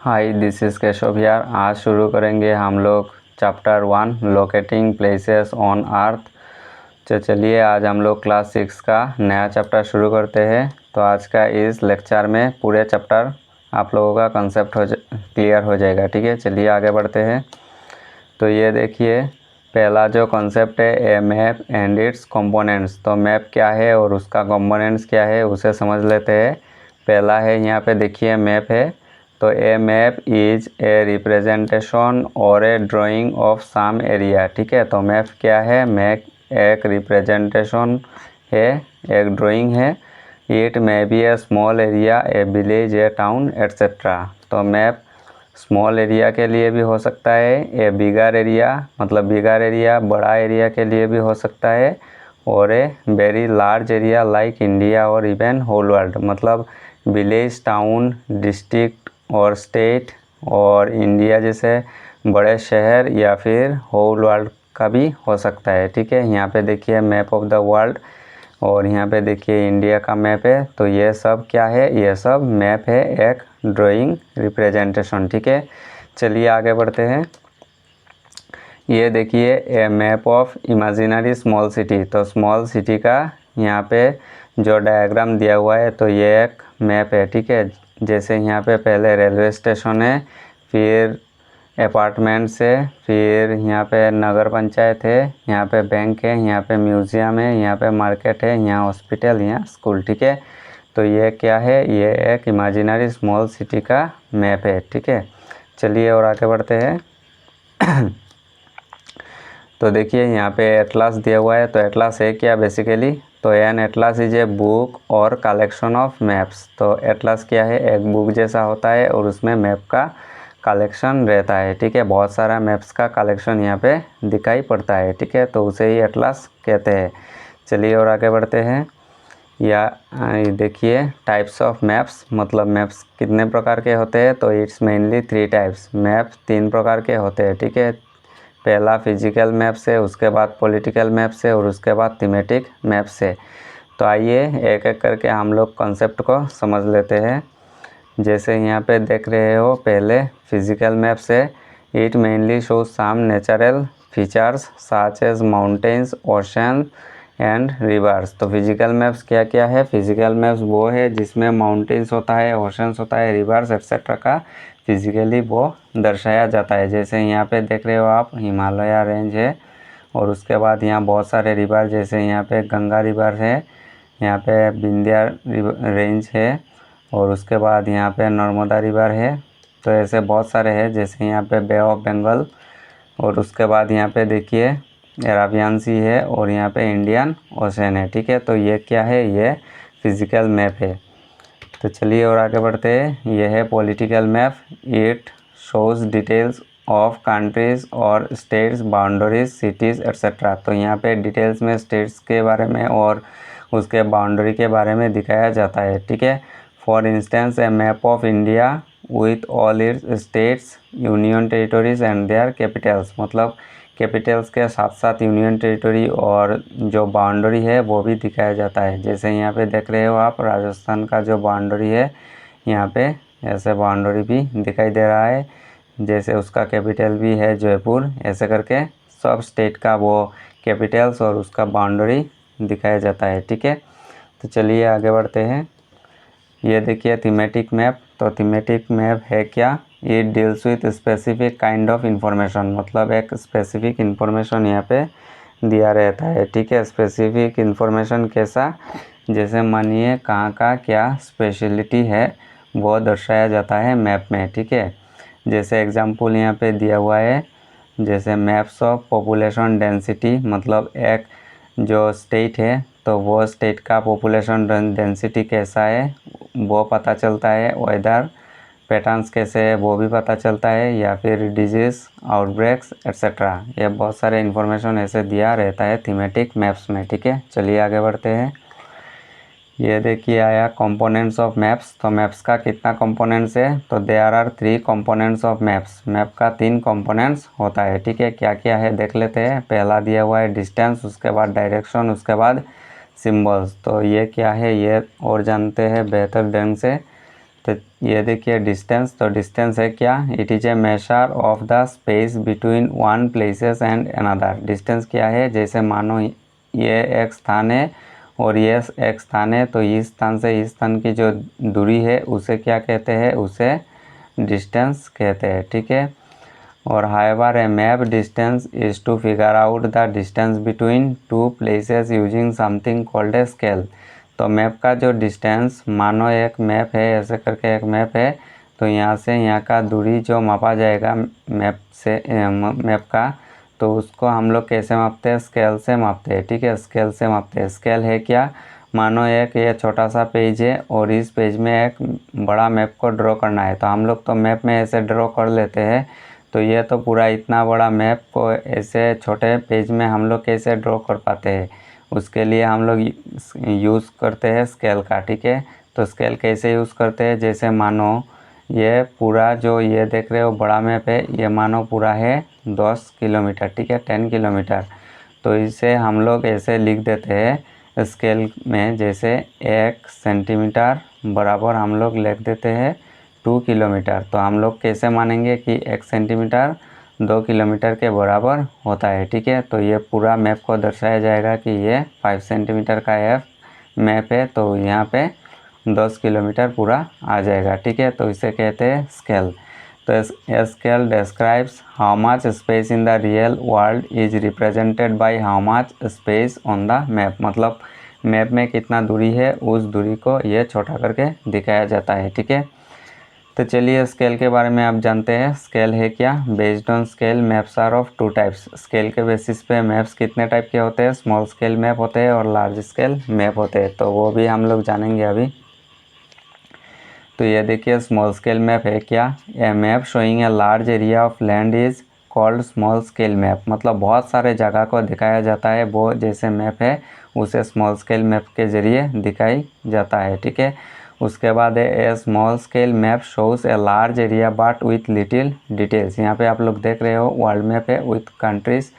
Hi, this is Keshav यार। आज शुरू करेंगे हम लोग chapter 1 locating places on earth. तो चलिए आज हम लोग क्लास 6 का नया चैप्टर शुरू करते हैं। तो आज का इस लेक्चर में पूरे चैप्टर आप लोगों का कंसेप्ट क्लियर हो जाएगा। ठीक है, चलिए आगे बढ़ते हैं। तो ये देखिए, पहला जो कंसेप्ट है ए मैप एंड इट्स कंपोनेंट्स। तो मैप क्या है और उसका कंपोनेंट्स क्या है उसे समझ लेते हैं। पहला है, यहाँ पे देखिए मैप है। तो ए मैप इज ए रिप्रेजेंटेशन और ए ड्राइंग ऑफ सम एरिया। ठीक है, तो मैप क्या है? मैप एक रिप्रेजेंटेशन है, एक ड्राइंग है। It may be A small area, A village, A town etcetera. तो मैप स्मॉल एरिया के लिए भी हो सकता है, ए बिगर एरिया मतलब बिगर एरिया बड़ा एरिया के लिए भी हो सकता है, और a very large area like India और इवन होल वर्ल्ड मतलब विलेज, टाउन, डिस्ट्रिक्ट और स्टेट और इंडिया जैसे बड़े शहर या फिर होल वर्ल्ड का भी हो सकता है। ठीक है, यहाँ पे देखिए मैप ऑफ द वर्ल्ड और यहाँ पे देखिए इंडिया का मैप है। तो ये सब क्या है? ये सब मैप है, एक ड्राइंग रिप्रेजेंटेशन। ठीक है, चलिए आगे बढ़ते हैं। ये देखिए a map of imaginary small city. तो स्मॉल सिटी का यहाँ पे जो डायग्राम दिया हुआ है, तो ये एक मैप है। ठीक है, जैसे यहाँ पे पहले रेलवे स्टेशन है, फिर अपार्टमेंट्स है, फिर यहाँ पे नगर पंचायत है, यहाँ पे बैंक है, यहाँ पे म्यूज़ियम है, यहाँ पे मार्केट है, यहाँ हॉस्पिटल, यहाँ स्कूल। ठीक है, तो ये क्या है? ये एक इमेजिनरी स्मॉल सिटी का मैप है। ठीक है, चलिए और आगे बढ़ते हैं। तो देखिए यहाँ पे एटलास दिया हुआ है। तो एटलास है क्या बेसिकली? तो an atlas is a book और कलेक्शन ऑफ मैप्स। तो एटलास क्या है? एक बुक जैसा होता है और उसमें मैप का कलेक्शन रहता है। ठीक है, बहुत सारा मैप्स का कलेक्शन यहाँ पे दिखाई पड़ता है। ठीक है, तो उसे ही एटलास कहते हैं। चलिए और आगे बढ़ते हैं। या देखिए टाइप्स ऑफ मैप्स मतलब मैप्स कितने प्रकार के होते हैं? तो इट्स मेनली 3 टाइप्स। मैप 3 प्रकार के होते हैं। ठीक है, पहला फिजिकल मैप से, उसके बाद पॉलिटिकल मैप से और उसके बाद थीमेटिक मैप से। तो आइए एक एक करके हम लोग कॉन्सेप्ट को समझ लेते हैं। जैसे यहाँ पे देख रहे हो, पहले फिजिकल मैप से, it mainly shows some natural features such as mountains, ocean and rivers. तो फिजिकल मैप्स क्या क्या है? फिजिकल मैप्स वो है जिसमें माउंटेन्स होता है, ओशंस होता है, रिवर्स एक्सेट्रा का फिजिकली वो दर्शाया जाता है। जैसे यहाँ पे देख रहे हो आप, हिमालय रेंज है और उसके बाद यहाँ बहुत सारे रिवर, जैसे यहाँ पे गंगा रिवर है, यहाँ पे विंध्या रेंज है और उसके बाद यहाँ पे नर्मदा रिवर है। तो ऐसे बहुत सारे हैं, जैसे यहाँ पे बे ऑफ बंगाल और उसके बाद यहाँ पे देखिए अरेबियन सी है और यहाँ पे इंडियन ओशन है। ठीक है, तो ये क्या है? ये फिजिकल मैप है। तो चलिए और आगे बढ़ते हैं। यह है political map. It shows details of countries और स्टेट्स, बाउंड्रीज, सिटीज़ एट्सेट्रा। तो यहाँ पे डिटेल्स में स्टेट्स के बारे में और उसके बाउंड्री के बारे में दिखाया जाता है। ठीक है, for instance A map of India with all it's states, union territories and there Capitals. मतलब कैपिटल्स के साथ साथ यूनियन टेरिटरी और जो बाउंड्री है वो भी दिखाया जाता है। जैसे यहाँ पे देख रहे हो आप, राजस्थान का जो बाउंड्री है, यहाँ पे ऐसे बाउंड्री भी दिखाई दे रहा है। जैसे उसका कैपिटल भी है जयपुर, ऐसे करके सब स्टेट का वो कैपिटल्स और उसका बाउंड्री दिखाया जाता है। ठीक है, तो चलिए आगे बढ़ते हैं। ये देखिए थीमेटिक मैप। तो थीमेटिक मैप है क्या? It deals with specific kind of information. मतलब एक स्पेसिफिक इंफॉर्मेशन यहाँ पे दिया रहता है। ठीक है, स्पेसिफिक इंफॉर्मेशन कैसा? जैसे मानिए कहाँ का क्या स्पेशलिटी है वो दर्शाया जाता है मैप में। ठीक है, जैसे एग्जांपल यहाँ पे दिया हुआ है, जैसे मैप्स ऑफ पॉपुलेशन डेंसिटी। मतलब एक जो स्टेट है तो वो स्टेट का पॉपुलेशन डेंसिटी कैसा है वो पता चलता है। वेदर पैटर्न्स कैसे है वो भी पता चलता है, या फिर डिजीज़, आउटब्रेक्स एट्सेट्रा। ये बहुत सारे इन्फॉर्मेशन ऐसे दिया रहता है थीमेटिक मैप्स में। ठीक है, चलिए आगे बढ़ते हैं। ये देखिए आया कंपोनेंट्स ऑफ मैप्स। तो मैप्स का कितना कंपोनेंट्स है? तो there are 3 components of maps. Map का 3 कंपोनेंट्स होता है। ठीक है, क्या क्या है देख लेते हैं। पहला दिया हुआ है डिस्टेंस, उसके बाद डायरेक्शन, उसके बाद सिंबल्स। तो ये क्या है ये और जानते हैं बेहतर ढंग से। तो ये देखिए डिस्टेंस, तो डिस्टेंस है क्या, it is a measure of the space between one places and another. Distance क्या है, जैसे मानो ये एक स्थान है और ये एक स्थान है, तो इस स्थान से इस स्थान की जो दूरी है उसे क्या कहते हैं, उसे डिस्टेंस कहते हैं, ठीक है। और however a map distance is to figure out the distance between two places using something called a scale. तो मैप का जो डिस्टेंस, मानो एक मैप है, ऐसे करके एक मैप है, तो यहाँ से यहाँ का दूरी जो मापा जाएगा मैप से मैप का, तो उसको हम लोग कैसे मापते हैं, स्केल से मापते हैं, ठीक है। स्केल से मापते हैं। स्केल है क्या, मानो एक ये छोटा सा पेज है और इस पेज में एक बड़ा मैप को ड्रॉ करना है, तो हम लोग तो मैप में ऐसे ड्रॉ कर लेते हैं। तो ये तो पूरा इतना बड़ा मैप को ऐसे छोटे पेज में हम लोग कैसे ड्रॉ कर पाते हैं, उसके लिए हम लोग यूज़ करते हैं स्केल का, ठीक है। तो स्केल कैसे यूज़ करते हैं, जैसे मानो ये पूरा जो ये देख रहे हो बड़ा मैप है, ये मानो पूरा है 10 किलोमीटर, ठीक है, 10 किलोमीटर। तो इसे हम लोग ऐसे लिख देते हैं स्केल में, जैसे 1 सेंटीमीटर बराबर हम लोग लिख देते हैं 2 किलोमीटर। तो हम लोग कैसे मानेंगे कि 1 सेंटीमीटर 2 किलोमीटर के बराबर होता है, ठीक है। तो ये पूरा मैप को दर्शाया जाएगा कि ये 5 सेंटीमीटर का मैप है, तो यहाँ पे 10 किलोमीटर पूरा आ जाएगा, ठीक है। तो इसे कहते हैं स्केल। तो scale describes how much space in the real world is represented by how much space on the map. मतलब मैप में कितना दूरी है, उस दूरी को ये छोटा करके दिखाया जाता है, ठीक है। तो चलिए स्केल के बारे में आप जानते हैं। स्केल है क्या, based on scale maps are of 2 types. Scale के बेसिस पे मैप्स कितने टाइप के होते हैं, स्मॉल स्केल मैप होते हैं और लार्ज स्केल मैप होते हैं, तो वो भी हम लोग जानेंगे अभी। तो ये देखिए स्मॉल स्केल मैप है क्या, a map showing a large area of land is called small scale map. मतलब बहुत सारे जगह को दिखाया जाता है, वो जैसे मैप है उसे स्मॉल स्केल मैप के ज़रिए दिखाई जाता है, ठीक है। उसके बाद a small scale map shows a large area but with little details. यहाँ पे आप लोग देख रहे हो वर्ल्ड मैप है with countries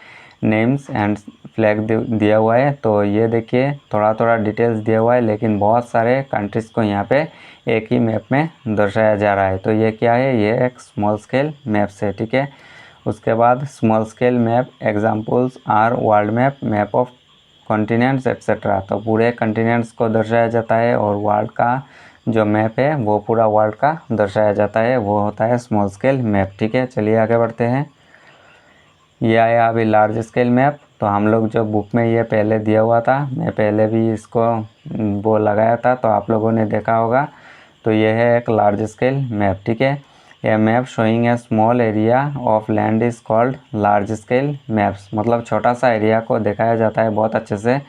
names and flag दिया हुआ है। तो ये देखिए थोड़ा थोड़ा डिटेल्स दिया हुआ है, लेकिन बहुत सारे कंट्रीज़ को यहाँ पे एक ही मैप में दर्शाया जा रहा है। तो ये क्या है, ये एक स्मॉल स्केल मैप्स है, ठीक है। उसके बाद small scale map examples are world map, map of continents etcetera. तो पूरे कॉन्टिनेंट्स को दर्शाया जाता है और वर्ल्ड का जो मैप है वो पूरा वर्ल्ड का दर्शाया जाता है, वो होता है स्मॉल स्केल मैप, ठीक है। चलिए आगे बढ़ते हैं। ये आया अभी लार्ज स्केल मैप। तो हम लोग जो बुक में ये पहले दिया हुआ था, मैं पहले भी इसको वो लगाया था, तो आप लोगों ने देखा होगा। तो ये है एक लार्ज स्केल मैप, ठीक है। ये map showing A small area of land is called large scale maps. मतलब छोटा सा एरिया को दिखाया जाता है बहुत अच्छे से,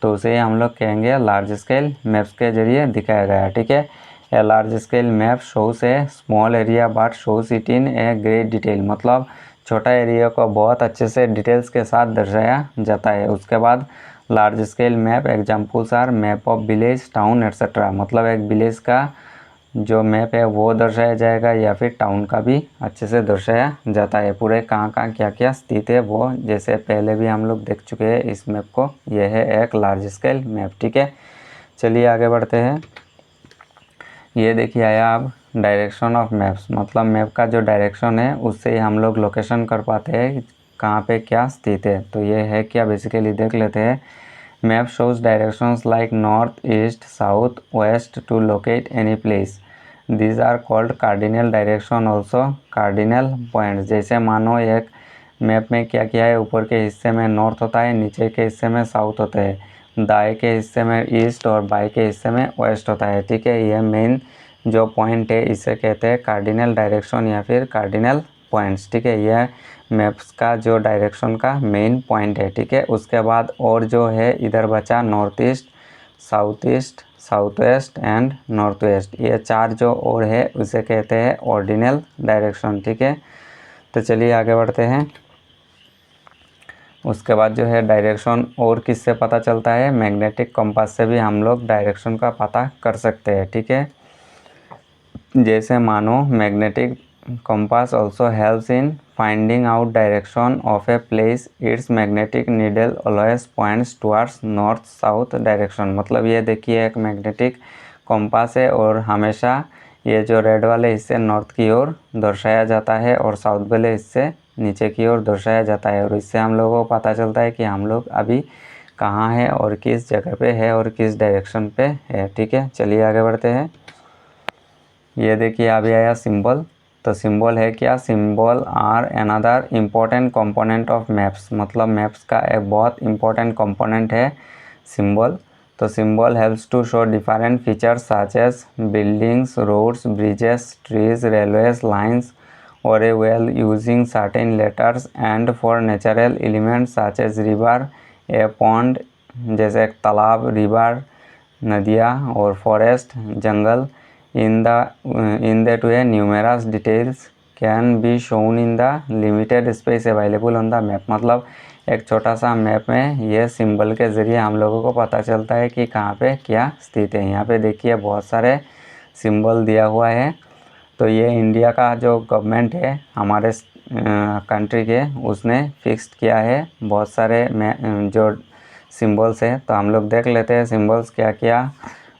तो उसे हम लोग कहेंगे लार्ज स्केल मैप्स के जरिए दिखाया गया, ठीक है। A large scale map shows A small area but shows it in a great detail. मतलब छोटा एरिया को बहुत अच्छे से डिटेल्स के साथ दर्शाया जाता है। उसके बाद large scale map examples are map of village, town etcetera. मतलब एक विलेज का जो मैप है वो दर्शाया जाएगा या फिर टाउन का भी अच्छे से दर्शाया जाता है, पूरे कहाँ कहाँ क्या क्या स्थित है वो, जैसे पहले भी हम लोग देख चुके हैं इस मैप को। यह है एक लार्ज स्केल मैप, ठीक है। चलिए आगे बढ़ते हैं। ये देखिए आया अब डायरेक्शन ऑफ मैप्स। मतलब मैप का जो डायरेक्शन है उससे ही हम लोग लोकेशन कर पाते हैं कहाँ पे क्या स्थित है। तो ये है क्या, बेसिकली देख लेते हैं। Map shows directions like north, east, south, west to locate any place. These are called cardinal direction, also cardinal points. जैसे मानो एक मैप में क्या क्या है, ऊपर के हिस्से में नॉर्थ होता है, नीचे के हिस्से में साउथ होता है, दाएं के हिस्से में ईस्ट और बाएं के हिस्से में वेस्ट होता है, ठीक है। यह मेन जो पॉइंट है इसे कहते हैं कार्डिनल डायरेक्शन या फिर कार्डिनल पॉइंट्स, ठीक है। यह मैप्स का जो डायरेक्शन का मेन पॉइंट है, ठीक है। उसके बाद और जो है इधर बचा north east, south east, south waste and north west. ये 4 जो और है उसे कहते हैं ऑर्डिनल डायरेक्शन, ठीक है। तो चलिए आगे बढ़ते हैं। उसके बाद जो है डायरेक्शन और किससे पता चलता है, मैग्नेटिक कंपास से भी हम लोग डायरेक्शन का पता कर सकते हैं, ठीक है। जैसे मानो magnetic compass also helps in finding out direction of a place, it's magnetic needle always points towards north south direction. मतलब ये देखिए एक मैग्नेटिक कंपास है और हमेशा ये जो रेड वाले हिस्से नॉर्थ की ओर दर्शाया जाता है और साउथ वाले हिस्से नीचे की ओर दर्शाया जाता है। और इससे हम लोगों को पता चलता है कि हम लोग अभी कहाँ है और किस जगह पे है और किस डायरेक्शन पे है। ठीक है, चलिए आगे बढ़ते हैं। ये देखिए अभी आया सिंबल। तो सिंबल है क्या? Symbol are another important component of maps, मतलब मैप्स का एक बहुत इम्पोर्टेंट कंपोनेंट है सिंबल। तो symbol helps to show different features such as buildings, roads, bridges, trees, railways lines और a well using certain letters and for natural elements such as river, a pond जैसे एक तालाब, river नदियाँ और forest जंगल। in that way numerous details can be shown in the limited space available on the map। मतलब एक छोटा सा मैप में ये सिंबल के ज़रिए हम लोगों को पता चलता है कि कहाँ पे क्या स्थित है। यहाँ पे देखिए बहुत सारे सिंबल दिया हुआ है। तो ये इंडिया का जो गवर्नमेंट है हमारे कंट्री के, उसने फिक्स्ड किया है बहुत सारे जो सिंबल्स है। तो हम लोग देख लेते हैं सिंबल्स क्या क्या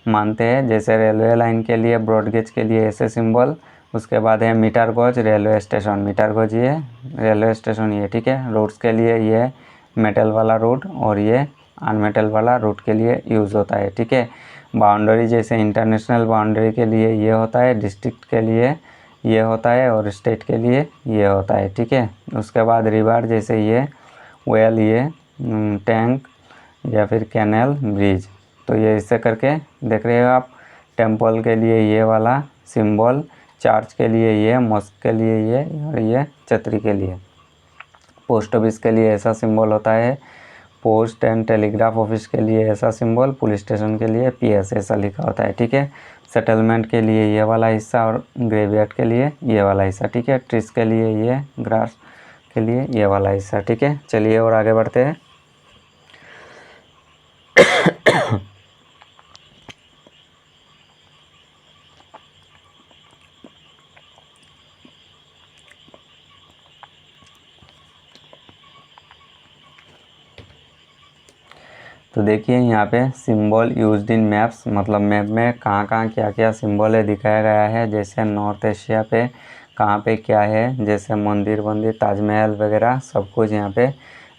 मानते हैं। जैसे रेलवे लाइन के लिए, ब्रॉड गेज के लिए ऐसे सिंबल। उसके बाद है metre gauge railway station, metre gauge ये रेलवे स्टेशन ये। ठीक है, रोड्स के लिए ये मेटल वाला रोड और ये अनमेटल वाला रोड के लिए यूज़ होता है। ठीक है, बाउंड्री जैसे इंटरनेशनल बाउंड्री के लिए ये होता है, डिस्ट्रिक्ट के लिए ये होता है और स्टेट के लिए ये होता है। ठीक है, उसके बाद रिवर जैसे ये वेल, ये टैंक या फिर कैनल, ब्रिज। तो ये इससे करके देख रहे हो आप। टेंपल के लिए ये वाला सिंबल, चर्च के लिए ये, मॉस्क के लिए ये और ये छतरी के लिए। पोस्ट ऑफिस के लिए ऐसा सिंबल होता है, पोस्ट एंड टेलीग्राफ ऑफिस के लिए ऐसा सिंबल, पुलिस स्टेशन के लिए PS ऐसा लिखा होता है। ठीक है, सेटलमेंट के लिए ये वाला हिस्सा और ग्रेवयार्ड के लिए ये वाला हिस्सा। ठीक है, ट्रीज के लिए ये, ग्रास के लिए ये वाला हिस्सा। ठीक है, चलिए और आगे बढ़ते हैं। तो देखिए यहाँ पे सिंबल यूज्ड इन मैप्स, मतलब मैप में कहाँ कहाँ क्या क्या सिंबल है दिखाया गया है। जैसे नॉर्थ एशिया पे कहाँ पे क्या है, जैसे मंदिर ताजमहल वगैरह सब कुछ यहाँ पे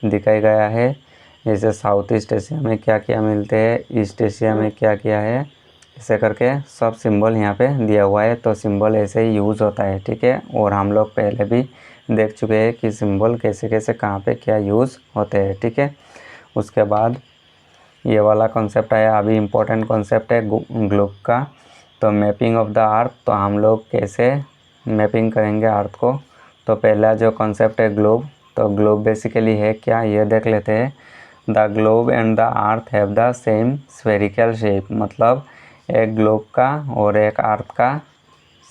दिखाया गया है। जैसे साउथ ईस्ट एशिया में क्या क्या मिलते हैं, ईस्ट एशिया में क्या क्या है, ऐसे करके सब सिंबल यहाँ पे दिया हुआ है। तो सिंबल ऐसे ही यूज़ होता है। ठीक है, और हम लोग पहले भी देख चुके हैं कि सिंबल कैसे कैसे कहाँ पे क्या यूज़ होते हैं। ठीक है, उसके बाद ये वाला कॉन्सेप्ट आया, अभी इम्पोर्टेंट कॉन्सेप्ट है ग्लोब का। तो मैपिंग ऑफ द अर्थ, तो हम लोग कैसे मैपिंग करेंगे अर्थ को। तो पहला जो कॉन्सेप्ट है ग्लोब, तो ग्लोब बेसिकली है क्या ये देख लेते हैं। The globe and the earth have the same spherical shape, मतलब एक ग्लोब का और एक अर्थ का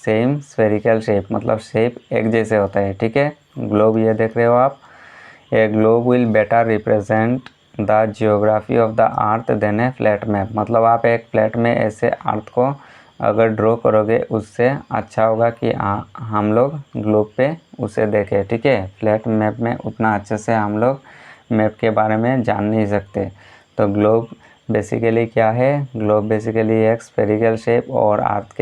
सेम स्फेरिकल शेप, मतलब शेप एक जैसे होता है। ठीक है, ग्लोब ये देख रहे हो आप। A globe will better represent the geography of the earth than a flat map, मतलब आप एक फ्लैट में ऐसे अर्थ को अगर ड्रॉ करोगे उससे अच्छा होगा कि हम लोग ग्लोब पे उसे देखें। ठीक है, फ्लैट मैप में उतना अच्छे से हम लोग मैप के बारे में जान नहीं सकते। तो ग्लोब बेसिकली क्या है, ग्लोब बेसिकली एक स्फेरिकल शेप और अर्थ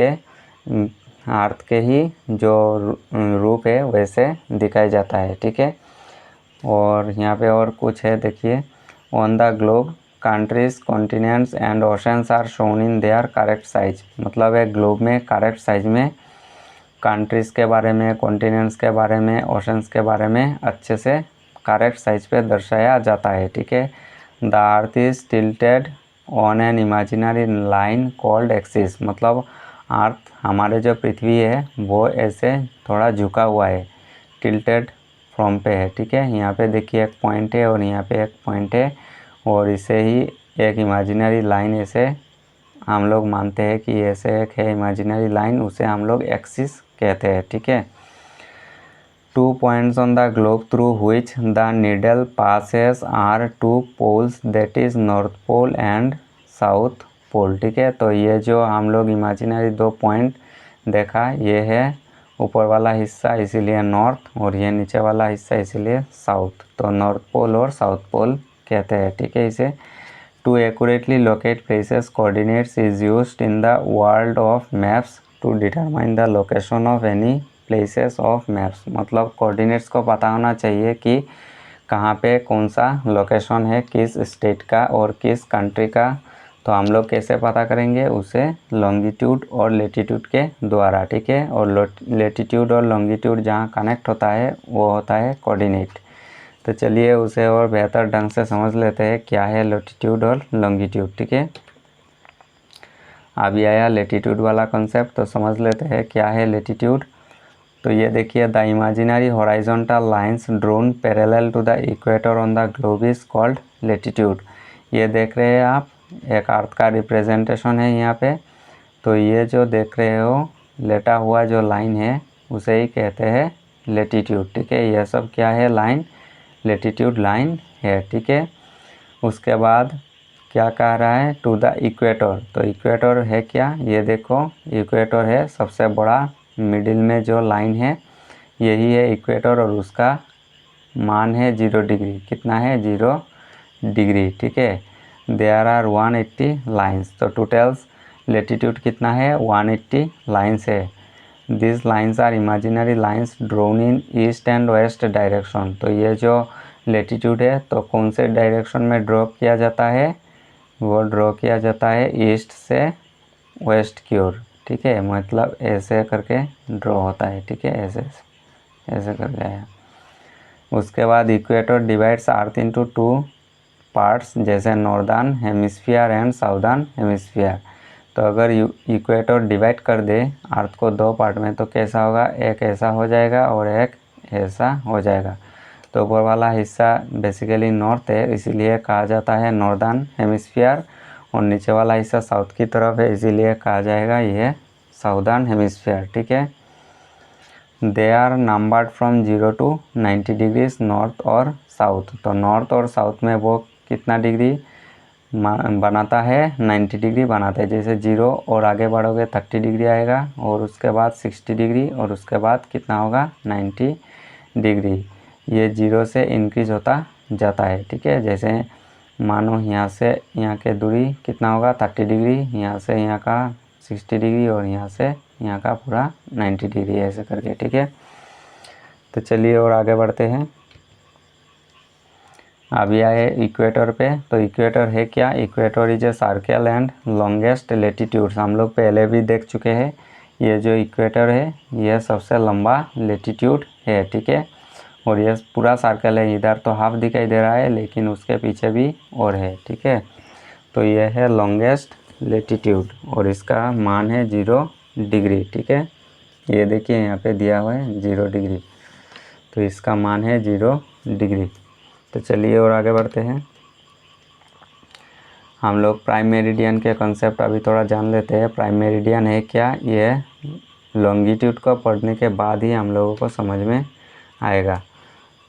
के ही जो रूप है वैसे दिखाया जाता है। ठीक है, और यहाँ पे और कुछ है देखिए। On the globe countries, continents and oceans are shown in their correct size, मतलब एक ग्लोब में करेक्ट साइज में कंट्रीज़ के बारे में, कॉन्टिनेंट्स के बारे में, ओशंस के बारे में अच्छे से करेक्ट साइज पे दर्शाया जाता है। ठीक है, the earth is tilted on an imaginary line called axis, मतलब अर्थ हमारे जो पृथ्वी है वो ऐसे थोड़ा झुका हुआ है, टिल्टेड फ्रॉम पे है। ठीक है, यहाँ पे देखिए एक पॉइंट है और यहाँ पे एक पॉइंट है और इसे ही एक इमेजिनरी लाइन ऐसे हम लोग मानते हैं कि ऐसे एक है इमेजिनरी लाइन, उसे हम लोग एक्सिस कहते हैं। ठीक है, 2 points on the globe through which the needle passes are 2 poles, that is North Pole and South Pole। ठीक है, तो ये जो हम लोग इमेजिनरी 2 पॉइंट देखा, ये है ऊपर वाला हिस्सा इसीलिए नॉर्थ और ये नीचे वाला हिस्सा इसीलिए साउथ। तो नॉर्थ पोल और साउथ पोल कहते हैं। ठीक है, इसे to accurately locate places coordinates is used in the world of maps to determine the location of any places of maps, मतलब कोऑर्डिनेट्स को पता होना चाहिए कि कहाँ पे कौन सा लोकेशन है, किस स्टेट का और किस कंट्री का। तो हम लोग कैसे पता करेंगे उसे, लॉन्गिट्यूड और लेटीट्यूड के द्वारा, ठीक है। और लेटीट्यूड और लॉन्गिट्यूड जहाँ कनेक्ट होता है वो होता है कोऑर्डिनेट। तो चलिए उसे और बेहतर ढंग से समझ लेते हैं क्या है लेटीट्यूड और लॉन्गिट्यूड, ठीक है। अभी आया लेटीट्यूड वाला कॉन्सेप्ट, तो समझ लेते हैं क्या है लेटीट्यूड। तो ये देखिए, the imaginary horizontal lines drawn parallel to the equator on the globe is called latitude. ये देख रहे हैं आप, एक अर्थ का रिप्रेजेंटेशन है यहाँ पे। तो ये जो देख रहे हो लेटा हुआ जो लाइन है उसे ही कहते हैं लेटीट्यूड, ठीक है। यह सब क्या है, लाइन, लेटीट्यूड लाइन है, ठीक है। उसके बाद क्या कह रहा है, टू द इक्वेटर। तो इक्वेटर है क्या, ये देखो इक्वेटर है सबसे बड़ा, मिडिल में जो लाइन है यही है इक्वेटर, और उसका मान है 0 डिग्री। कितना है, 0 डिग्री, ठीक है। There are 180 lines. तो टोटल्स लेटीट्यूड कितना है, 180 लाइन्स है। This lines are imaginary lines drawn in east and west direction. तो ये जो लेटीट्यूड है तो कौन से डायरेक्शन में ड्रॉ किया जाता है, वो ड्रॉ किया जाता है ईस्ट से वेस्ट की ओर, ठीक है। मतलब ऐसे करके ड्रॉ होता है, ठीक है, ऐसे ऐसे करके आया। उसके बाद इक्वेटर डिवाइड्स अर्थ इनटू 2 पार्ट्स, जैसे northern hemisphere and southern hemisphere. तो अगर इक्वेटर डिवाइड कर दे अर्थ को 2 पार्ट में तो कैसा होगा, एक ऐसा हो जाएगा और एक ऐसा हो जाएगा। तो ऊपर वाला हिस्सा बेसिकली नॉर्थ है, इसीलिए कहा जाता है नॉर्दर्न हेमिस्फीयर, और नीचे वाला हिस्सा साउथ की तरफ है, इसीलिए कहा जाएगा ये साउदर्न हेमिस्फीयर, ठीक है। They are numbered from 0 to 90 degrees north और साउथ। तो नॉर्थ और साउथ में वो कितना डिग्री बनाता है, 90 डिग्री बनाता है। जैसे 0 और आगे बढ़ोगे 30 डिग्री आएगा, और उसके बाद 60 डिग्री, और उसके बाद कितना होगा, 90 डिग्री। ये 0 से इंक्रीज होता जाता है, ठीक है। जैसे मानो यहाँ से यहाँ के दूरी कितना होगा, 30 डिग्री, यहाँ से यहाँ का 60 डिग्री, और यहाँ से यहाँ का पूरा 90 डिग्री, ऐसे करके, ठीक है। तो चलिए और आगे बढ़ते हैं। अभी आए इक्वेटर पे। तो इक्वेटर है क्या, equator is a circle and longest latitudes. हम लोग पहले भी देख चुके हैं, ये जो इक्वेटर है यह सबसे लंबा लेटीट्यूड है, ठीक है। और ये पूरा सर्कल है, इधर तो हाफ दिखाई दे रहा है लेकिन उसके पीछे भी और है, ठीक है। तो यह है लॉन्गेस्ट लेटीट्यूड, और इसका मान है 0 डिग्री, ठीक है। ये देखिए यहाँ पे दिया हुआ है 0 डिग्री, तो इसका मान है 0 डिग्री। तो चलिए और आगे बढ़ते हैं। हम लोग प्राइम मेरिडियन के कॉन्सेप्ट अभी थोड़ा जान लेते हैं। प्राइम मेरिडियन है क्या, ये लॉन्गिट्यूड को पढ़ने के बाद ही हम लोगों को समझ में आएगा।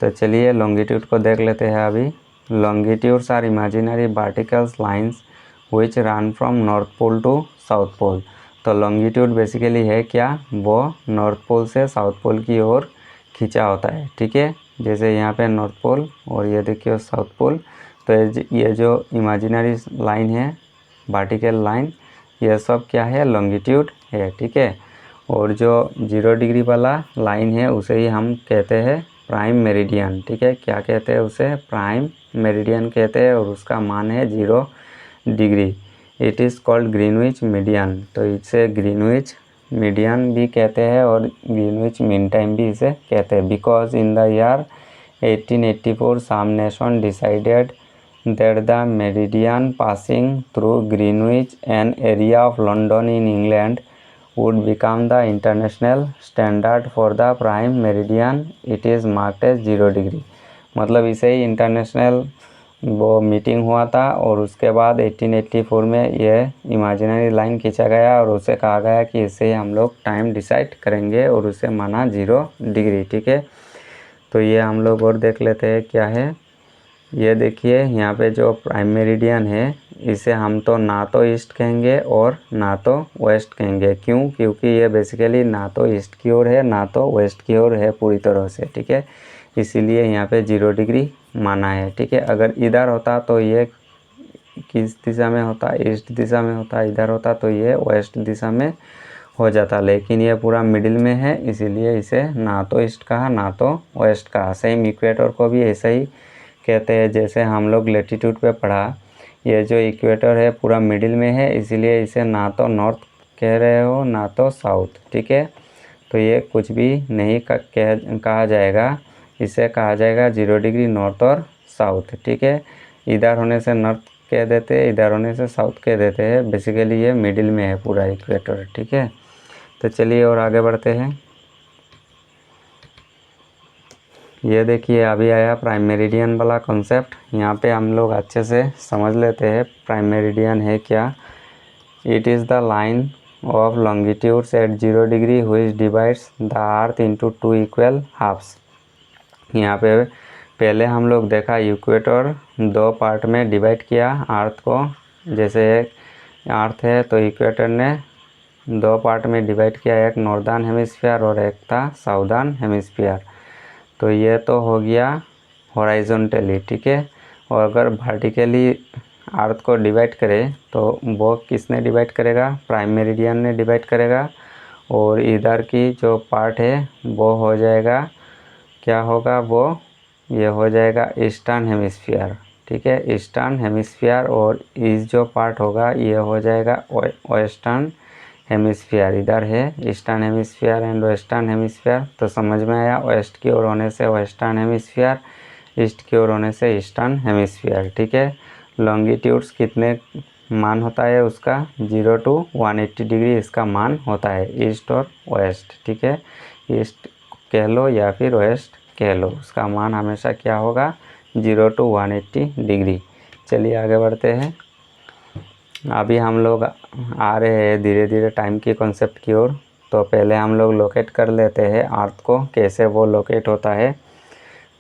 तो चलिए लॉन्गिट्यूड को देख लेते हैं अभी। Longitudes are imaginary vertical lines which run from north pole to south pole. तो लॉन्गिट्यूड बेसिकली है क्या, वो नॉर्थ पोल से साउथ पोल की ओर खींचा होता है, ठीक है। जैसे यहाँ पे नॉर्थ पोल और ये देखिए साउथ पोल। तो ये जो इमेजिनरी लाइन है, वर्टिकल लाइन, ये सब क्या है, लॉन्गिट्यूड है, ठीक है। और जो 0 डिग्री वाला लाइन है उसे ही हम कहते हैं प्राइम मेरिडियन, ठीक है। क्या कहते हैं उसे, प्राइम मेरिडियन कहते हैं, और उसका मान है 0 degree. It is called Greenwich median. तो इसे ग्रीनविच मीडियन भी कहते हैं और ग्रीनविच मीन टाइम भी इसे कहते हैं, because in the year 1884 some nation decided that the meridian passing through Greenwich an area of London in England would become the international standard for the prime meridian. It is marked as 0 degree. मतलब इसे ही international वो meeting हुआ था, और उसके बाद 1884 में यह इमेजिनरी लाइन खींचा गया, और उसे कहा गया कि इससे हम लोग टाइम डिसाइड करेंगे, और उसे माना 0 डिग्री, ठीक है। तो ये हम लोग और देख लेते हैं क्या है। ये देखिए यहाँ पे जो प्राइम मेरिडियन है इसे हम तो ना तो ईस्ट कहेंगे और ना तो वेस्ट कहेंगे। क्यों, क्योंकि ये बेसिकली ना तो ईस्ट की ओर है ना तो वेस्ट की ओर है पूरी तरह से, ठीक है। इसीलिए यहाँ पे 0 डिग्री माना है, ठीक है। अगर इधर होता तो ये किस दिशा में होता, ईस्ट दिशा में होता, इधर होता तो ये वेस्ट दिशा में हो जाता, लेकिन ये पूरा मिडिल में है, इसीलिए इसे ना तो ईस्ट कहा ना तो वेस्ट कहा। सेम इक्वेटर को भी ऐसे ही कहते हैं जैसे हम लोग लेटीट्यूड पे पढ़ा। ये जो इक्वेटर है पूरा मिडिल में है, इसीलिए इसे ना तो नॉर्थ कह रहे हो ना तो साउथ, ठीक है। तो ये कुछ भी नहीं कहा जाएगा, इसे कहा जाएगा 0 डिग्री नॉर्थ और साउथ, ठीक है। इधर होने से नॉर्थ कह देते हैं, इधर होने से साउथ कह देते हैं। बेसिकली ये मिडिल में है पूरा इक्वेटर, ठीक है। तो चलिए और आगे बढ़ते हैं। ये देखिए अभी आया प्राइम मेरिडियन वाला कॉन्सेप्ट। यहाँ पे हम लोग अच्छे से समझ लेते हैं प्राइम मेरिडियन है क्या। It is the line of longitudes at 0 degree which divides the earth into 2 equal halves. यहाँ पे पहले हम लोग देखा इक्वेटर 2 पार्ट में डिवाइड किया अर्थ को। जैसे एक अर्थ है तो इक्वेटर ने 2 पार्ट में डिवाइड किया, एक नॉर्दर्न हेमिस्फीयर और एक था साउदर्न हेमिस्फीयर। तो ये तो हो गया हॉराइजॉन्टली, ठीक है। और अगर वर्टिकली अर्थ को डिवाइड करें तो वो किसने डिवाइड करेगा, प्राइम मेरिडियन ने डिवाइड करेगा। और इधर की जो पार्ट है वो हो जाएगा, क्या होगा वो, ये हो जाएगा ईस्टर्न हेमिस्फीयर, ठीक है, ईस्टर्न हेमिस्फीयर। और इस जो पार्ट होगा ये हो जाएगा वेस्टर्न हेमिस्फीयर। इधर है eastern hemisphere and western hemisphere. तो समझ में आया, वेस्ट की ओर होने से वेस्टर्न हेमिस्फीयर, ईस्ट की ओर होने से ईस्टर्न हेमिस्फीयर, ठीक है। लॉन्गिट्यूड्स कितने मान होता है उसका, 0 to 180 डिग्री इसका मान होता है, ईस्ट और वेस्ट, ठीक है। ईस्ट कह लो या फिर वेस्ट कह लो, उसका मान हमेशा क्या होगा, 0 to 180 डिग्री। चलिए आगे बढ़ते हैं। अभी हम लोग आ रहे हैं धीरे धीरे टाइम की कॉन्सेप्ट की ओर। तो पहले हम लोग लोकेट कर लेते हैं अर्थ को, कैसे वो लोकेट होता है।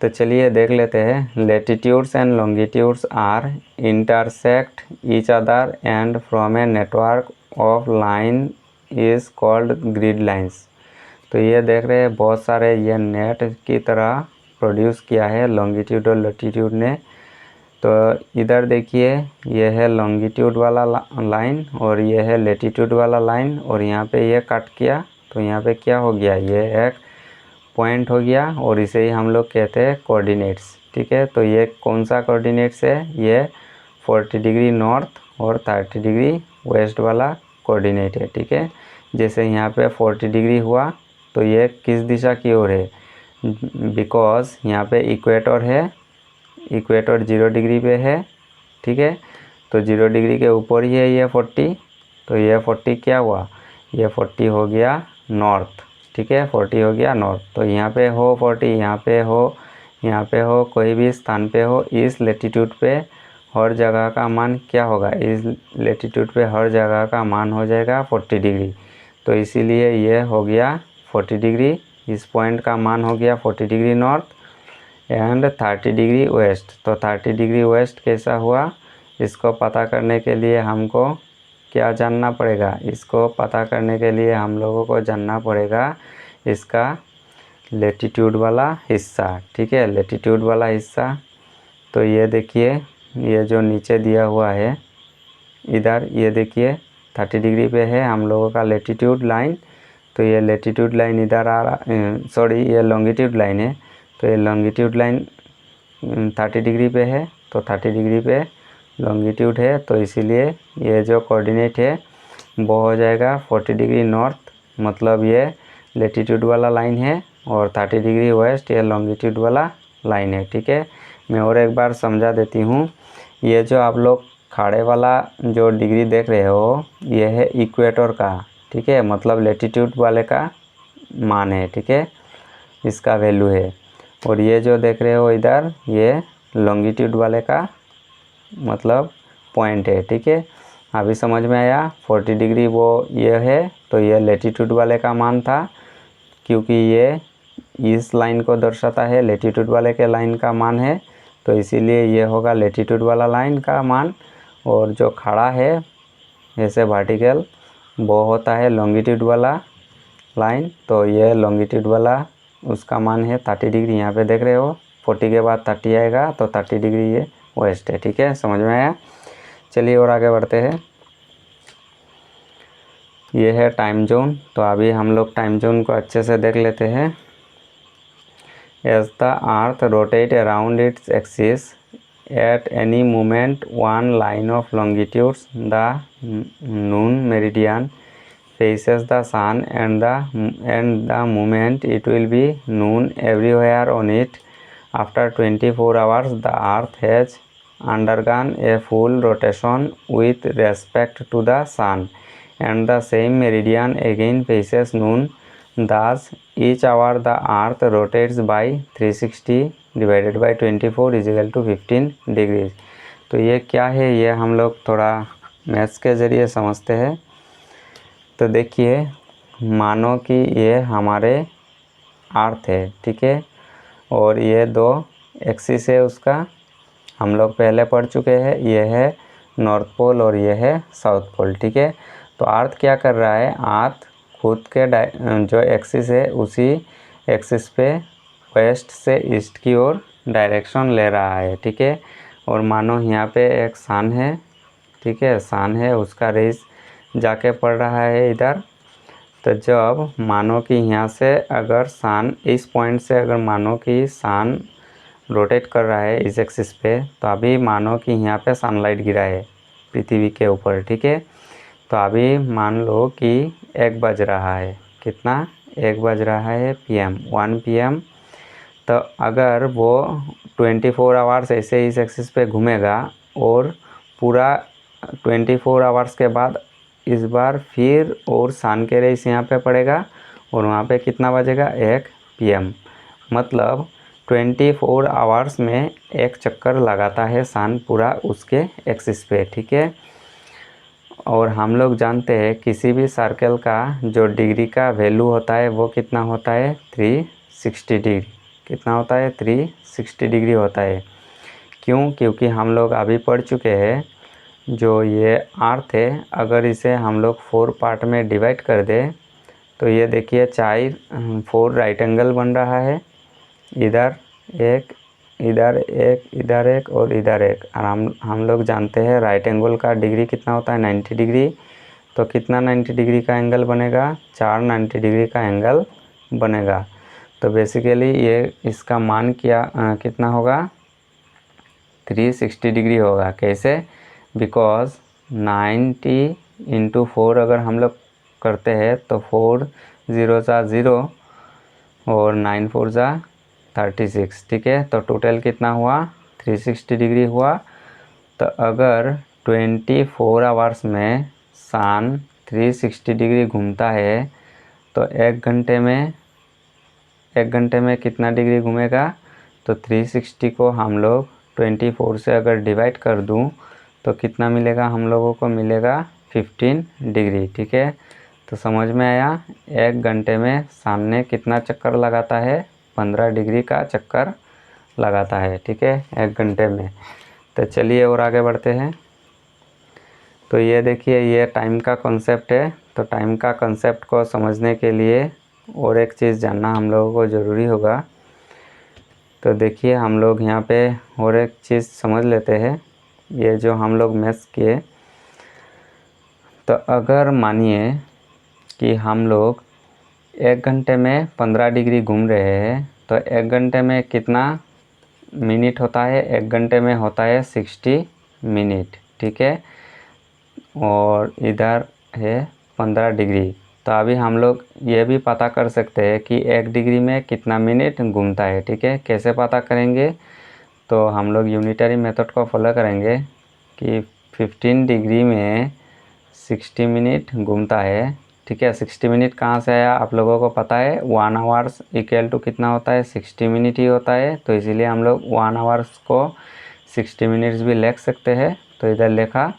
तो चलिए देख लेते हैं। Latitudes and longitudes are intersect each other and from a network of line is called grid lines. तो ये देख रहे हैं बहुत सारे ये नेट की तरह प्रोड्यूस किया है लॉन्गिट्यूड और लेटीट्यूड ने। तो इधर देखिए ये है लॉन्गिट्यूड वाला लाइन और ये है लेटीट्यूड वाला लाइन, और यहाँ पे ये कट किया तो यहाँ पे क्या हो गया, ये एक पॉइंट हो गया और इसे ही हम लोग कहते हैं कोऑर्डिनेट्स, ठीक है। तो ये कौन सा कोऑर्डिनेट्स है, ये 40 डिग्री नॉर्थ और 30 डिग्री वेस्ट वाला कोऑर्डिनेट है, ठीक है। जैसे यहाँ पे 40 डिग्री हुआ तो ये किस दिशा की ओर है, बिकॉज यहाँ पे इक्वेटर है, इक्वेटर 0 डिग्री पे है, ठीक है। तो 0 डिग्री के ऊपर ही है ये 40, तो ये 40 क्या हुआ, ये 40 हो गया नॉर्थ, ठीक है, 40 हो गया नॉर्थ। तो यहाँ पे हो 40, यहाँ पे हो, यहाँ पे हो, कोई भी स्थान पे हो, इस लेटीट्यूड पे हर जगह का मान क्या होगा, इस लेटीट्यूड पे हर जगह का मान हो जाएगा 40 डिग्री। तो इसीलिए ये हो गया 40 डिग्री, इस पॉइंट का मान हो गया 40 degree north and 30 degree west. तो 30 डिग्री वेस्ट कैसा हुआ, इसको पता करने के लिए हमको क्या जानना पड़ेगा, इसको पता करने के लिए हम लोगों को जानना पड़ेगा इसका लेटीट्यूड वाला हिस्सा, ठीक है, लेटीट्यूड वाला हिस्सा। तो ये देखिए ये जो नीचे दिया हुआ है इधर, ये देखिए 30 डिग्री पे है हम लोगों का लेटीट्यूड लाइन। तो ये लेटीट्यूड लाइन इधर आ रहा, सॉरी ये लॉन्गिट्यूड लाइन है। तो ये लॉन्गिट्यूड लाइन 30 डिग्री पे है, तो 30 डिग्री पे लॉन्गिट्यूड है, तो इसीलिए ये जो कोऑर्डिनेट है वो हो जाएगा 40 डिग्री नॉर्थ, मतलब ये लेटीट्यूड वाला लाइन है, और 30 डिग्री वेस्ट ये लॉन्गिट्यूड वाला लाइन है, ठीक है। मैं और एक बार समझा देती हूँ। ये जो आप लोग खाड़े वाला जो डिग्री देख रहे हो ये है इक्वेटर का, ठीक है, मतलब लेटीट्यूड वाले का मान है, ठीक है, इसका वैल्यू है। और ये जो देख रहे हो इधर ये लॉन्गिट्यूड वाले का मतलब पॉइंट है, ठीक है। अभी समझ में आया, 40 डिग्री वो ये है, तो ये लेटीट्यूड वाले का मान था, क्योंकि ये इस लाइन को दर्शाता है, लेटीट्यूड वाले के लाइन का मान है, तो इसीलिए ये होगा लेटीट्यूड वाला लाइन का मान। और जो खड़ा है ऐसे वर्टिकल वो होता है लॉन्गिट्यूड वाला लाइन, तो ये लॉन्गिट्यूड वाला उसका मान है 30 डिग्री। यहाँ पे देख रहे हो 40 के बाद 30 आएगा, तो 30 डिग्री ये वेस्ट है, ठीक है, समझ में आया। चलिए और आगे बढ़ते हैं। ये है टाइम जोन। तो अभी हम लोग टाइम जोन को अच्छे से देख लेते हैं। As the earth rotate around its axis at any moment one line of longitudes the noon meridian faces the sun and the moment it will be noon everywhere on it. After 24 hours the earth has undergone a full rotation with respect to the sun and the same meridian again faces noon. Thus each hour the earth rotates by 360 divided by 24 is equal to 15 degrees। तो ये क्या है, ये हम लोग थोड़ा maths के ज़रिए समझते हैं। तो देखिए, मानो कि ये हमारे अर्थ है, ठीक है, और ये दो एक्सिस है उसका, हम लोग पहले पढ़ चुके हैं। ये है नॉर्थ पोल और ये है साउथ पोल, ठीक है। तो अर्थ क्या कर रहा है, अर्थ खुद के जो एक्सिस है उसी एक्सिस पे वेस्ट से ईस्ट की ओर डायरेक्शन ले रहा है, ठीक है। और मानो यहाँ पे एक सन है, ठीक है, सन है, उसका रेस जाके पड़ रहा है इधर। तो जब मानो कि यहाँ से अगर सन इस पॉइंट से अगर मानो कि सन रोटेट कर रहा है इस एक्सिस पे, तो अभी मानो कि यहाँ पे सनलाइट गिरा है पृथ्वी के ऊपर, ठीक है। तो अभी मान लो कि 1 बज रहा है, कितना, 1 बज रहा है PM, 1 PM। तो अगर वो 24 आवर्स ऐसे इस एक्सिस पे घूमेगा और पूरा 24 आवर्स के बाद इस बार फिर और सन के रेस यहाँ पे पड़ेगा और वहाँ पे कितना बजेगा, 1 PM। मतलब 24 आवर्स में एक चक्कर लगाता है सन पूरा उसके एक्सिस पे, ठीक है। और हम लोग जानते हैं किसी भी सर्कल का जो डिग्री का वैल्यू होता है वो कितना होता है, 360 डिग्री। कितना होता है, 360 डिग्री होता है। क्यों, क्योंकि हम लोग अभी पढ़ चुके हैं जो ये अर्थ है, अगर इसे हम लोग 4 पार्ट में डिवाइड कर दें तो ये देखिए 4 राइट एंगल बन रहा है, इधर एक, इधर एक, इधर एक और इधर एक। और हम लोग जानते हैं राइट एंगल का डिग्री कितना होता है, 90 डिग्री। तो कितना 90 डिग्री का एंगल बनेगा, 4 90 डिग्री का एंगल बनेगा। तो बेसिकली ये इसका मान कितना होगा, 360 डिग्री होगा। कैसे, बिकॉज 90 × 4 अगर हम लोग करते हैं तो 4 0 सा 0 और 9 4 सा 36, ठीक है। तो टोटल कितना हुआ, 360 डिग्री हुआ। तो अगर 24 आवर्स में सन 360 डिग्री घूमता है तो एक घंटे में कितना डिग्री घूमेगा। तो 360 को हम लोग 24 से अगर डिवाइड कर दूं तो कितना मिलेगा, हम लोगों को मिलेगा 15 डिग्री, ठीक है। तो समझ में आया, 1 घंटे में सामने कितना चक्कर लगाता है, 15 डिग्री का चक्कर लगाता है, ठीक है, 1 घंटे में। तो चलिए और आगे बढ़ते हैं। तो ये देखिए, ये टाइम का कॉन्सेप्ट है। तो टाइम का कॉन्सेप्ट को समझने के लिए और एक चीज़ जानना हम लोगों को ज़रूरी होगा। तो देखिए, हम लोग यहाँ पे और एक चीज़ समझ लेते हैं, ये जो हम लोग मैथ्स किए। तो अगर मानिए कि हम लोग 1 घंटे में 15 डिग्री घूम रहे हैं, तो 1 घंटे में कितना मिनट होता है, 1 घंटे में होता है 60 मिनट, ठीक है। और इधर है 15 डिग्री। तो अभी हम लोग ये भी पता कर सकते हैं कि 1 डिग्री में कितना मिनट घूमता है, ठीक है। कैसे पता करेंगे, तो हम लोग यूनिटरी मेथड को फॉलो करेंगे कि 15 डिग्री में 60 मिनट घूमता है, ठीक है। 60 मिनट कहाँ से आया, आप लोगों को पता है 1 आवर्स इक्वल टू कितना होता है, 60 मिनट ही होता है। तो इसीलिए हम लोग 1 आवर्स को 60 मिनट्स भी लिख सकते हैं। तो इधर लिखा,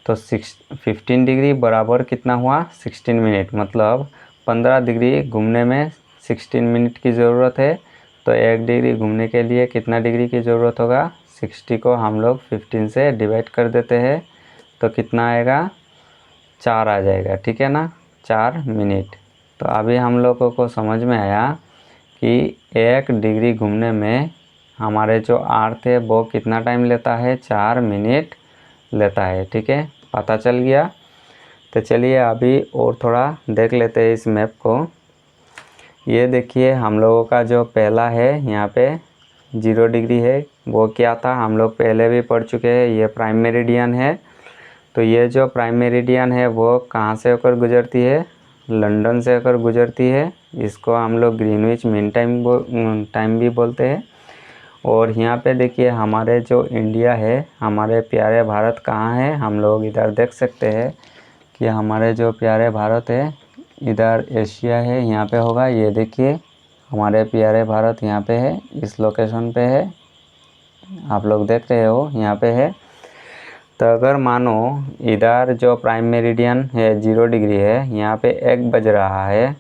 तो 15 डिग्री बराबर कितना हुआ, 16 मिनट। मतलब 15 डिग्री घूमने में 16 मिनट की ज़रूरत है। तो 1 डिग्री घूमने के लिए कितना डिग्री की ज़रूरत होगा, 60 को हम लोग 15 से डिवाइड कर देते हैं तो कितना आएगा, 4 आ जाएगा, ठीक है ना, 4 मिनट। तो अभी हम लोगों को समझ में आया कि 1 डिग्री घूमने में हमारे जो अर्थ है वो कितना टाइम लेता है, 4 मिनट लेता है, ठीक है, पता चल गया। तो चलिए अभी और थोड़ा देख लेते हैं इस मैप को। ये देखिए हम लोगों का जो पहला है यहाँ पे 0 डिग्री है, वो क्या था हम लोग पहले भी पढ़ चुके हैं, ये प्राइम मेरिडियन है। तो ये जो प्राइम मेरिडियन है वो कहाँ से होकर गुजरती है, लंदन से होकर गुजरती है। इसको हम लोग ग्रीनविच मीन टाइम भी बोलते हैं। और यहाँ पे देखिए हमारे जो इंडिया है, हमारे प्यारे भारत कहाँ है, हम लोग इधर देख सकते हैं कि हमारे जो प्यारे भारत है इधर एशिया है, यहाँ पे होगा। ये देखिए हमारे प्यारे भारत यहाँ पे है, इस लोकेशन पे है, आप लोग देख रहे हो यहाँ पे है। तो अगर मानो इधर जो प्राइम मेरिडियन है 0 डिग्री है, यहाँ पे 1 बज रहा है,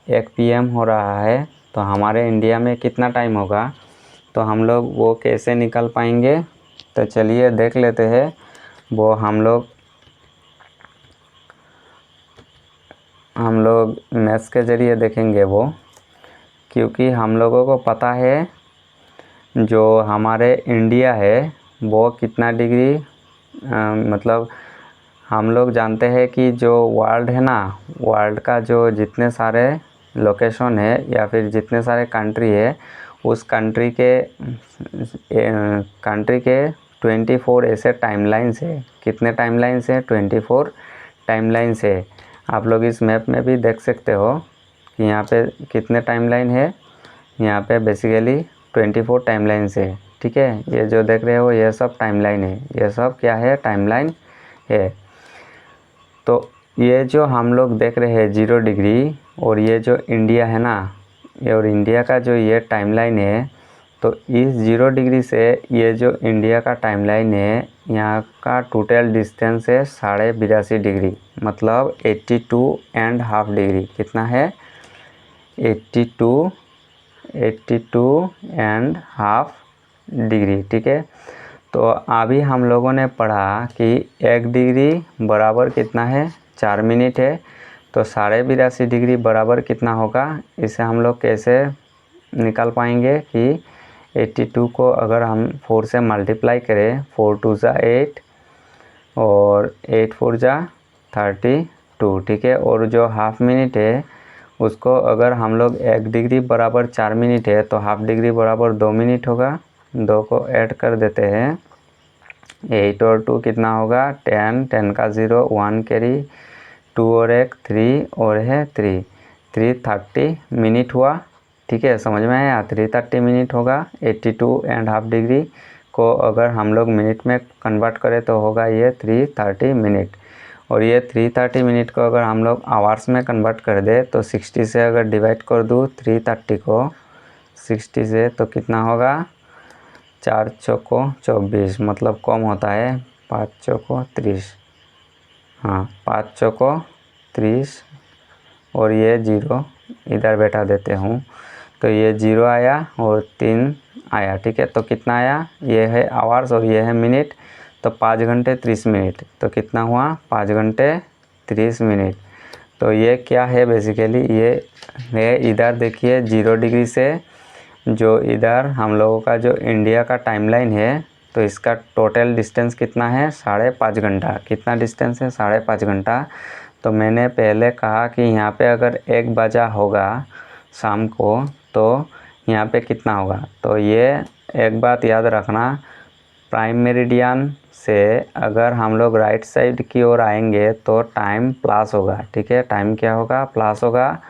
1 PM हो रहा है, तो हमारे इंडिया में कितना टाइम होगा, तो हम लोग वो कैसे निकाल पाएंगे। तो चलिए देख लेते हैं। वो हम लोग मैथ्स के ज़रिए देखेंगे वो, क्योंकि हम लोगों को पता है जो हमारे इंडिया है वो कितना डिग्री, मतलब हम लोग जानते हैं कि जो वर्ल्ड है ना, वर्ल्ड का जो जितने सारे लोकेशन है या फिर जितने सारे कंट्री है, उस कंट्री के 24 ऐसे टाइमलाइंस है। कितने टाइमलाइंस है, 24 टाइमलाइंस है। आप लोग इस मैप में भी देख सकते हो कि यहाँ पे कितने टाइमलाइन है। यहाँ पे बेसिकली 24 टाइमलाइंस है, ठीक है। ये जो देख रहे हो ये सब टाइमलाइन है, ये सब क्या है, टाइमलाइन है। तो ये जो हम लोग देख रहे हैं 0 डिग्री, और ये जो इंडिया है ना, ये और इंडिया का जो ये टाइमलाइन है, तो इस 0 डिग्री से ये जो इंडिया का टाइमलाइन है, यहाँ का टोटल डिस्टेंस है 82.5 डिग्री, मतलब 82.5 डिग्री। कितना है, 82.5 डिग्री, ठीक है। तो अभी हम लोगों ने पढ़ा कि 1 डिग्री बराबर कितना है, 4 मिनट है। तो 82.5 डिग्री बराबर कितना होगा, इसे हम लोग कैसे निकाल पाएंगे कि 82 को अगर हम 4 से मल्टीप्लाई करें, 4 2 ज़ा 8 और 8 4 ज़ा 32, ठीक है। और जो हाफ मिनट है उसको अगर हम लोग 1 डिग्री बराबर 4 मिनट है, तो हाफ डिग्री बराबर 2 मिनट होगा। 2 को ऐड कर देते हैं, 8 और 2 कितना होगा, 10, 10 का 0, 1 कैरी, 2 और 1 3 और है 330 मिनट हुआ, ठीक है। समझ में आया, 330 मिनट होगा। 82.5 डिग्री को अगर हम लोग मिनट में कन्वर्ट करें तो होगा ये 330 मिनट। और ये 330 मिनट को अगर हम लोग आवर्स में कन्वर्ट कर दे तो 60 से अगर डिवाइड कर दूँ 330 को 60 से, तो कितना होगा, 4 चौको 24, मतलब कम होता है, 5 चौको 30, हाँ 5 चौको 30, और ये 0 इधर बैठा देते हूँ, तो ये 0 आया और 3 आया, ठीक है। तो कितना आया, ये है आवर्स और ये है मिनट, तो 5 घंटे 30 मिनट, तो कितना हुआ, 5 घंटे 30 मिनट। तो ये क्या है, बेसिकली ये है, इधर देखिए 0 डिग्री से जो इधर हम लोगों का जो इंडिया का टाइमलाइन है, तो इसका टोटल डिस्टेंस कितना है, 5.5 घंटा। कितना डिस्टेंस है, 5.5 घंटा। तो मैंने पहले कहा कि यहाँ पे अगर 1 बजा होगा शाम को, तो यहाँ पे कितना होगा। तो ये एक बात याद रखना, प्राइम मेरिडियन से अगर हम लोग राइट साइड की ओर आएंगे तो टाइम प्लस होगा, ठीक है। टाइम क्या होगा, प्लस होगा।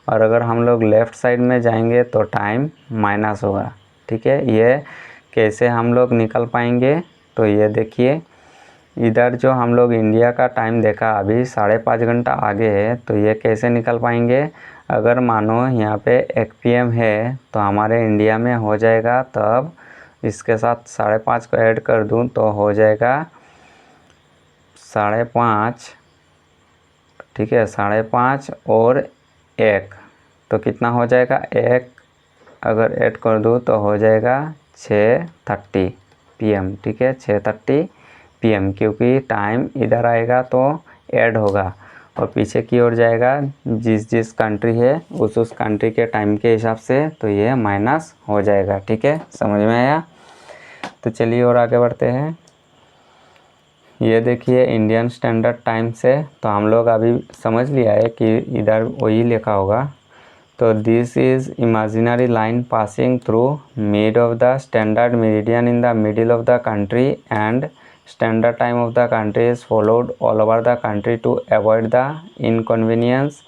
और अगर हम लोग लेफ़्ट साइड में जाएंगे तो टाइम माइनस होगा, ठीक है। ये कैसे हम लोग निकल पाएंगे, तो ये देखिए इधर जो हम लोग इंडिया का टाइम देखा अभी 5.5 घंटा आगे है, तो ये कैसे निकल पाएंगे। अगर मानो यहाँ पे 1 PM है तो हमारे इंडिया में हो जाएगा, तब इसके साथ 5.5 को ऐड कर दूँ तो हो जाएगा 5.5, ठीक है। 5.5 और 1, तो कितना हो जाएगा, 1 अगर ऐड कर दूँ तो हो जाएगा 6:30 PM, ठीक है, 6:30 PM, क्योंकि टाइम इधर आएगा तो ऐड होगा और पीछे की ओर जाएगा जिस कंट्री है उस कंट्री के टाइम के हिसाब से, तो ये माइनस हो जाएगा, ठीक है। समझ में आया। तो चलिए और आगे बढ़ते हैं। ये देखिए इंडियन स्टैंडर्ड टाइम से, तो हम लोग अभी समझ लिया है कि इधर वही लिखा होगा। तो this is imaginary line passing through mid of the standard meridian in the middle of the country and standard time of the country is followed all over the country to avoid the inconvenience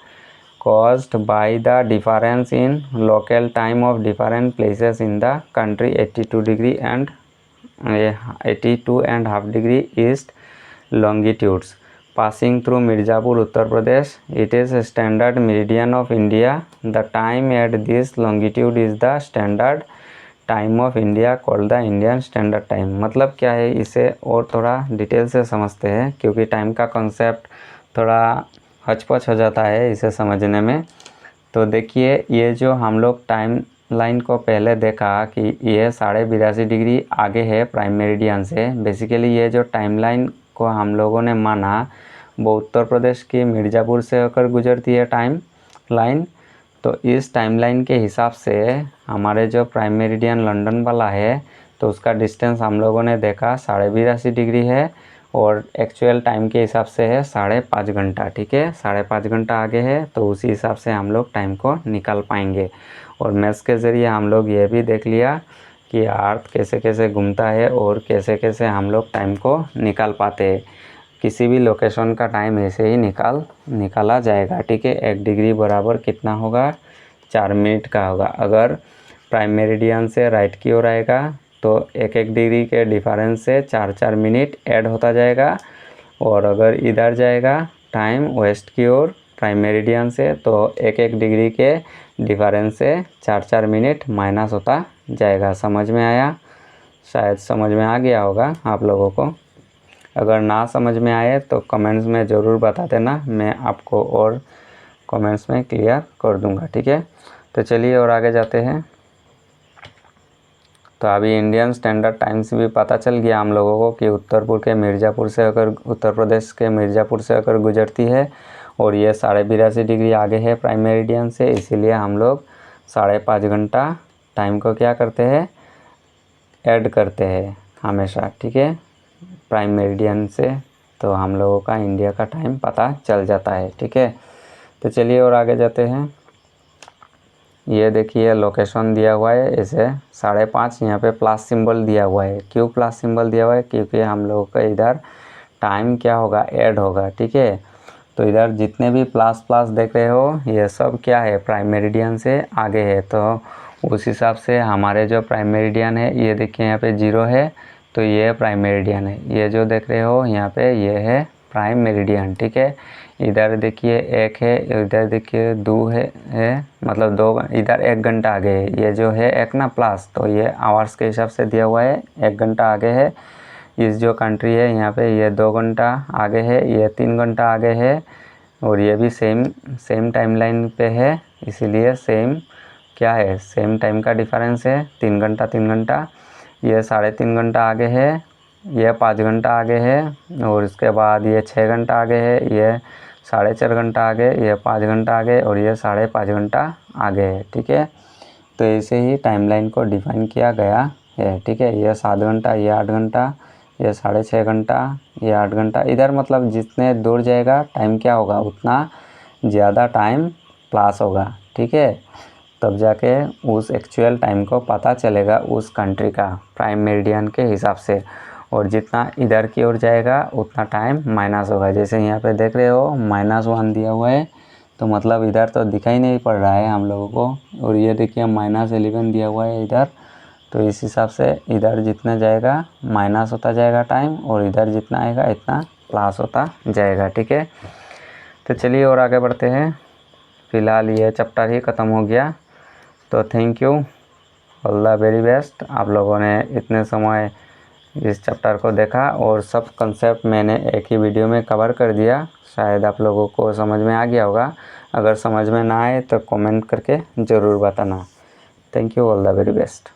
caused by the difference in local time of different places in the country 82 degree and 82 and half degree east longitudes passing through Mirzapur, Uttar Pradesh. It is a standard meridian of India. The time at this longitude is the standard time of India called the Indian standard time. मतलब क्या है, इसे और थोड़ा detail से समझते हैं क्योंकि टाइम का कॉन्सेप्ट थोड़ा हचपच हो जाता है इसे समझने में। तो देखिए ये जो हम लोग टाइम लाइन को पहले देखा कि ये 82.5 डिग्री आगे है प्राइम मेरिडियन से। बेसिकली ये जो टाइम लाइन को हम लोगों ने माना वो उत्तर प्रदेश की मिर्ज़ापुर से होकर गुजरती है टाइम लाइन। तो इस टाइम लाइन के हिसाब से हमारे जो प्राइम मेरिडियन लंदन वाला है तो उसका डिस्टेंस हम लोगों ने देखा 82.5 डिग्री है और एक्चुअल टाइम के हिसाब से है 5.5 घंटा। ठीक है, 5.5 घंटा आगे है तो उसी हिसाब से हम लोग टाइम को निकाल पाएंगे। और मैथ्स के ज़रिए हम लोग ये भी देख लिया कि अर्थ कैसे कैसे घूमता है और कैसे कैसे हम लोग टाइम को निकाल पाते हैं। किसी भी लोकेशन का टाइम ऐसे ही निकाला जाएगा। ठीक है, 1 डिग्री बराबर कितना होगा, 4 मिनट का होगा। अगर प्राइम मेरिडियन से राइट की ओर आएगा तो 1-1 डिग्री के डिफरेंस से 4-4 मिनट ऐड होता जाएगा। और अगर इधर जाएगा टाइम वेस्ट की ओर प्राइम मेरिडियन से तो 1-1 डिग्री के डिफरेंस से 4-4 मिनट माइनस होता जाएगा। समझ में आया? शायद समझ में आ गया होगा आप लोगों को। अगर ना समझ में आए तो कमेंट्स में ज़रूर बता देना, मैं आपको और कमेंट्स में क्लियर कर दूंगा। ठीक है, तो चलिए और आगे जाते हैं। तो अभी इंडियन स्टैंडर्ड टाइम से भी पता चल गया हम लोगों को कि उत्तर प्रदेश के मिर्ज़ापुर से होकर गुजरती है और ये 82.5 डिग्री आगे है प्राइम मेरिडियन से। इसीलिए हम लोग 5.5 घंटा टाइम को क्या करते हैं, ऐड करते हैं हमेशा। ठीक है, प्राइम मेरिडियन से तो हम लोगों का इंडिया का टाइम पता चल जाता है। ठीक है, तो चलिए और आगे जाते हैं। ये देखिए लोकेशन दिया हुआ है, इसे 5.5 यहाँ पे प्लस सिंबल दिया हुआ है। क्यों प्लस सिंबल दिया हुआ है? क्योंकि हम लोगों का इधर टाइम क्या होगा, ऐड होगा। ठीक है, तो इधर जितने भी प्लस प्लस देख रहे हो ये सब क्या है, प्राइम मेरिडियन से आगे है। तो उस हिसाब से हमारे जो प्राइम मेरिडियन है, ये देखिए यहाँ पे 0 है तो ये प्राइम मेरिडियन है। ये जो देख रहे हो यहाँ पे ये है प्राइम मेरिडियन। ठीक है, इधर देखिए 1 है, इधर देखिए 2 है मतलब 2, इधर 1 घंटा आगे है। ये जो है 1 ना प्लस, तो ये आवर्स के हिसाब से दिया हुआ है, 1 घंटा आगे है। इस जो कंट्री है यहाँ पे ये 2 घंटा आगे है, ये 3 घंटा आगे है और ये भी सेम टाइम लाइन पे है। इसीलिए सेम क्या है, सेम टाइम का डिफरेंस है, 3 घंटा 3 घंटा। ये 3.5 घंटा आगे है, ये 5 घंटा आगे है और इसके बाद ये 6 घंटा आगे है, ये 4.5 घंटा आगे, ये 5 घंटा आगे और ये 5.5 घंटा आगे है। ठीक है, तो ऐसे ही टाइमलाइन को डिफाइन किया गया है। ठीक है, ये 7 घंटा, ये 8 घंटा, ये 6.5 घंटा, ये 8 घंटा। इधर मतलब जितने दूर जाएगा टाइम क्या होगा, उतना ज़्यादा टाइम प्लस होगा। ठीक है, तब जाके उस एक्चुअल टाइम को पता चलेगा उस कंट्री का प्राइम मेरिडियन के हिसाब से। और जितना इधर की ओर जाएगा उतना टाइम माइनस होगा। जैसे यहाँ पे देख रहे हो -1 दिया हुआ है तो मतलब इधर तो दिखाई नहीं पड़ रहा है हम लोगों को। और ये देखिए -11 दिया हुआ है इधर, तो इस हिसाब से इधर जितना जाएगा माइनस होता जाएगा टाइम और इधर जितना आएगा इतना प्लस होता जाएगा। ठीक है, तो चलिए और आगे बढ़ते हैं। फ़िलहाल ये चैप्टर ही ख़त्म हो गया। तो thank you, all the very best. आप लोगों ने इतने समय इस चैप्टर को देखा और सब कंसेप्ट मैंने एक ही वीडियो में कवर कर दिया। शायद आप लोगों को समझ में आ गया होगा। अगर समझ में ना आए तो कमेंट करके ज़रूर बताना। Thank you, all the very best.